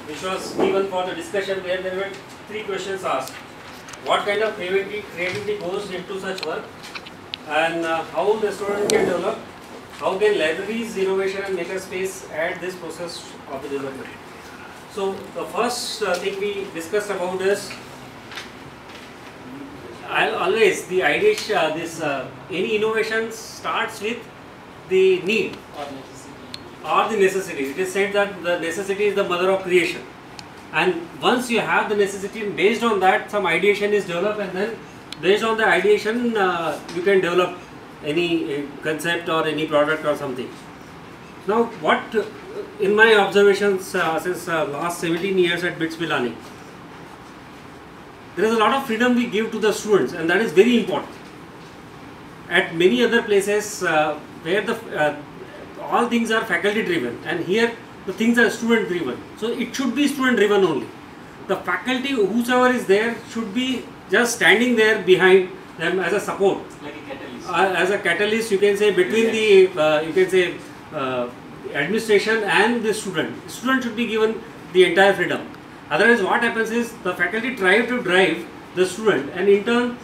which was given for the discussion, where there were 3 questions asked. What kind of creativity goes into such work, and how the student can develop, how can libraries, innovation and makerspace add this process of the development. So the first thing we discussed about is, always the idea, any innovation starts with the need or the necessity. It is said that the necessity is the mother of creation, and once you have the necessity, based on that some ideation is developed, and then based on the ideation you can develop any concept or any product or something. Now what in my observations since last 17 years at BITS Pilani, there is a lot of freedom we give to the students, and that is very important. At many other places where the all things are faculty driven, and here the things are student driven. So it should be student driven only. The faculty, whosoever is there, should be just standing there behind them as a support, like a catalyst. as a catalyst, you can say, between the you can say administration and the student. Student should be given the entire freedom. Otherwise what happens is the faculty try to drive the student, and in turn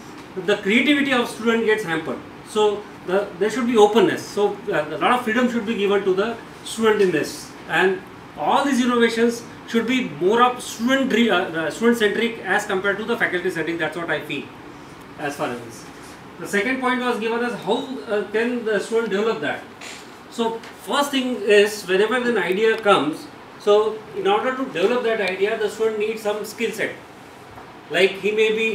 the creativity of student gets hampered. So there should be openness. So a lot of freedom should be given to the student in this, and all these innovations should be more of student centric as compared to the faculty centric. That's what I feel as far as this. The second point was given as how can the student develop that. So first thing is, whenever an idea comes, so in order to develop that idea, the student needs some skill set. Like he may be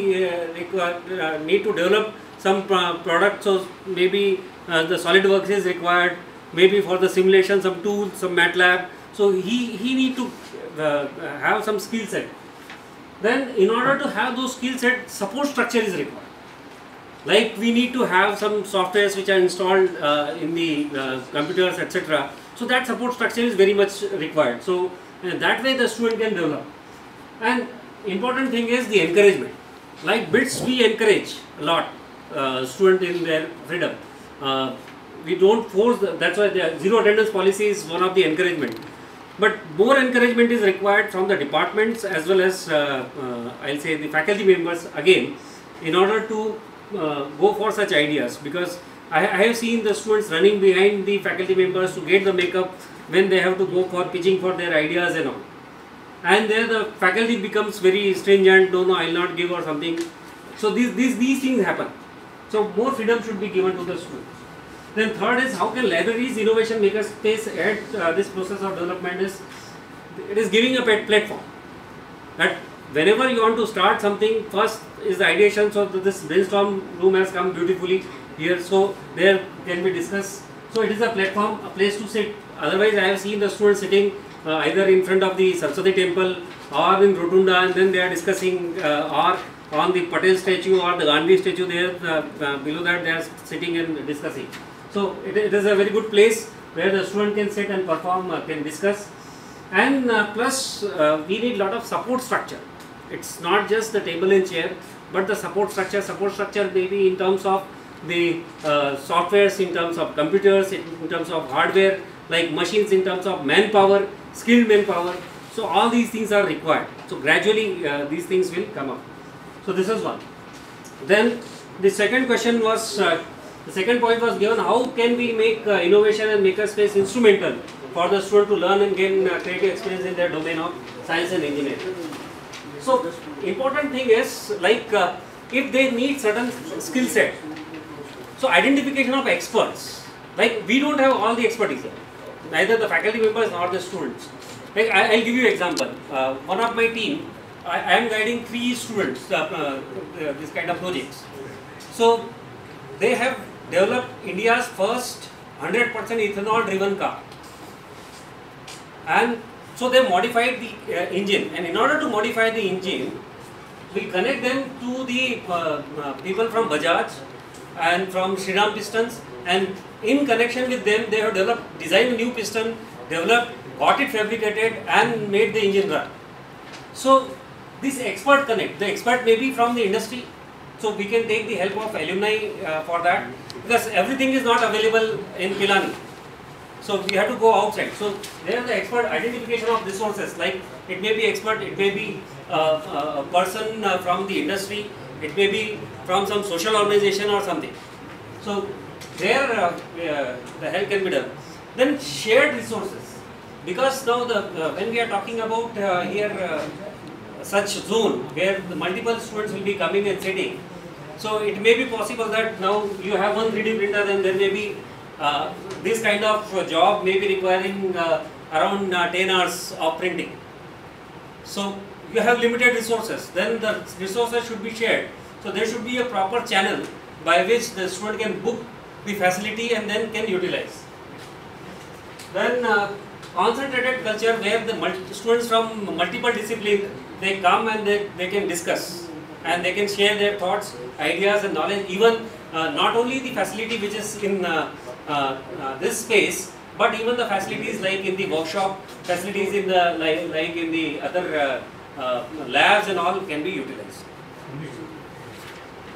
need to develop some product, so maybe the SolidWorks is required, maybe for the simulation some tools, some MATLAB. So he need to have some skill set. Then in order to have those skill set, support structure is required. Like we need to have some softwares which are installed in the computers, etc. So that support structure is very much required. So that way the student can develop. And important thing is the encouragement. Like BITS, we encourage a lot student in their freedom. We don't force, that's why the zero attendance policy is one of the encouragement. But more encouragement is required from the departments as well as I'll say the faculty members again, in order to go for such ideas, because I have seen the students running behind the faculty members to get the makeup when they have to go for pitching for their ideas and all. And there the faculty becomes very stringent, no, I will not give or something. So these things happen. So more freedom should be given to the students. Then third is, how can libraries, innovation makerspace add this process of development is, it is giving a platform. That whenever you want to start something, first is the ideation. So this brainstorm room has come beautifully here, so there can be discussed. So it is a platform, a place to sit. Otherwise I have seen the students sitting either in front of the Saraswati temple or in Rotunda, and then they are discussing or on the Patel statue or the Gandhi statue there, below that they are sitting and discussing. So it is a very good place where the student can sit and perform, can discuss. And plus we need lot of support structure. It's not just the table and chair, but the support structure. Support structure maybe in terms of the softwares, in terms of computers, in terms of hardware, like machines, in terms of manpower, skilled manpower. So all these things are required. So gradually these things will come up. So this is one. Then the second question was, the second point was given, how can we make innovation and makerspace instrumental for the student to learn and gain creative experience in their domain of science and engineering. So important thing is, like if they need certain skill set, so identification of experts. Like we don't have all the expertise here, neither the faculty members nor the students. Like I'll give you an example. One of my team, I am guiding 3 students this kind of projects. So they have developed India's first 100% ethanol driven car, and so they modified the engine, and in order to modify the engine, we connect them to the people from Bajaj and from Shriram Pistons, and in connection with them they have designed a new piston, developed, got it fabricated and made the engine run. So this expert connect, the expert may be from the industry, so we can take the help of alumni for that, because everything is not available in Pilani. So we have to go outside. So there is the expert identification of resources. Like it may be expert, it may be a person from the industry, it may be from some social organization or something. So there the help can be done. Then shared resources, because now the when we are talking about here such zone where the multiple students will be coming and sitting. So it may be possible that now you have one 3D printer, then there may be this kind of job may be requiring around 10 hours of printing. So you have limited resources, then the resources should be shared. So there should be a proper channel by which the student can book the facility and then can utilize. Then concentrated culture where the students from multiple disciplines, they come and they can discuss and they can share their thoughts, ideas and knowledge, even not only the facility which is in this space, but even the facilities like in the workshop, facilities in the like in the other labs and all can be utilized.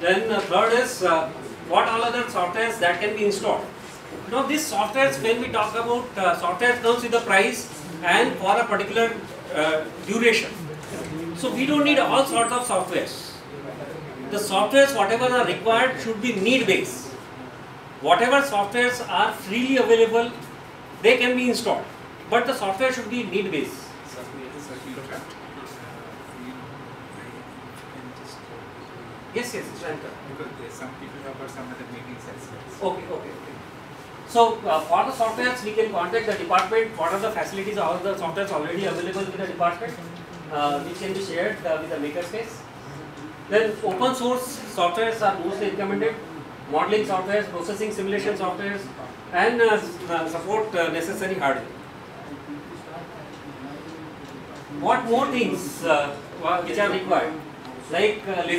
Then third is what all other softwares that can be installed. Now these softwares, when we talk about software, comes with a price and for a particular duration. So we don't need all sorts of softwares. The softwares whatever are required should be need based. Whatever softwares are freely available, they can be installed, but the software should be need based. Yes, because some people have got some other meetings as well. Okay. So for the softwares, we can contact the department. What are the facilities? All the softwares already available with the department, which can be shared with the makerspace. Then open source softwares are mostly recommended. Modeling softwares, processing simulation softwares, and support necessary hardware. What more things which are required, like laser